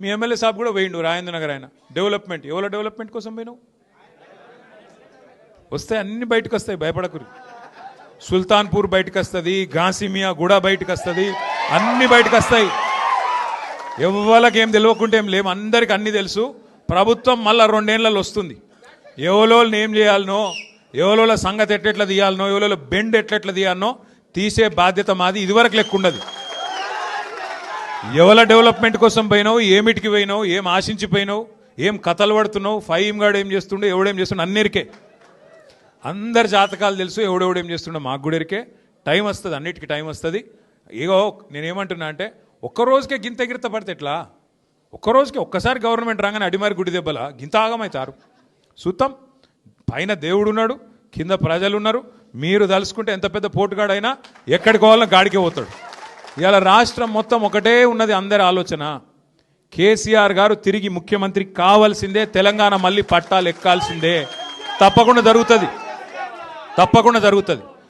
మీ MLA సాబ్ కూడా పోయిండు రాజేంద్ర నగర్ ఆయన డెవలప్మెంట్ ఎవరో డెవలప్మెంట్ కోసం పోయినావు వస్తాయి అన్ని బయటకు వస్తాయి భయపడకురి సుల్తాన్పూర్ బయటకు వస్తుంది గాసిమియా కూడా బయటకు వస్తుంది అన్ని బయటకు వస్తాయి ఎవరికి ఏం తెలియకుంటే ఏం లేము అందరికి అన్ని తెలుసు ప్రభుత్వం మళ్ళీ 2 ఏళ్లలో వస్తుంది ఎవరో ఏం చేయాలనో ఎవరో సంగతి ఎట్లెట్లా తీయాలనో ఎవరో బెండ్ ఎట్లెట్లా తీయాలనో తీసే బాధ్యత మాది ఇదివరకు లెక్క ఉండదు ఎవల డెవలప్మెంట్ కోసం పోయినావు ఏమిటికి పోయినావు ఏం ఆశించిపోయినావు ఏం కథలు పడుతున్నావు ఫైమ్ గాడు ఏం చేస్తుండో ఎవడేం చేస్తుండో అన్నిరికే అందరి జాతకాలు తెలుసు ఎవడెవడేం చేస్తుండో మాకు కూడా ఎరికే టైం వస్తుంది అన్నిటికీ టైం వస్తుంది ఇగో నేనేమంటున్నా అంటే ఒక్కరోజుకే గింత గిరిత పడితే ఎట్లా ఒక్కరోజుకే ఒక్కసారి గవర్నమెంట్ రాగానే అడిమారి గుడి దెబ్బల గింత ఆగమవుతారు సుత్తం పైన దేవుడు ఉన్నాడు కింద ప్రజలు ఉన్నారు మీరు తలుసుకుంటే ఎంత పెద్ద పోటుగాడైనా ఎక్కడికి పోవాలన్నా గాడికే పోతాడు ఇవాళ రాష్ట్రం మొత్తం ఒకటే ఉన్నది అందరి ఆలోచన కేసీఆర్ గారు తిరిగి ముఖ్యమంత్రి కావాల్సిందే తెలంగాణ మళ్ళీ పట్టాలు ఎక్కాల్సిందే తప్పకుండా జరుగుతుంది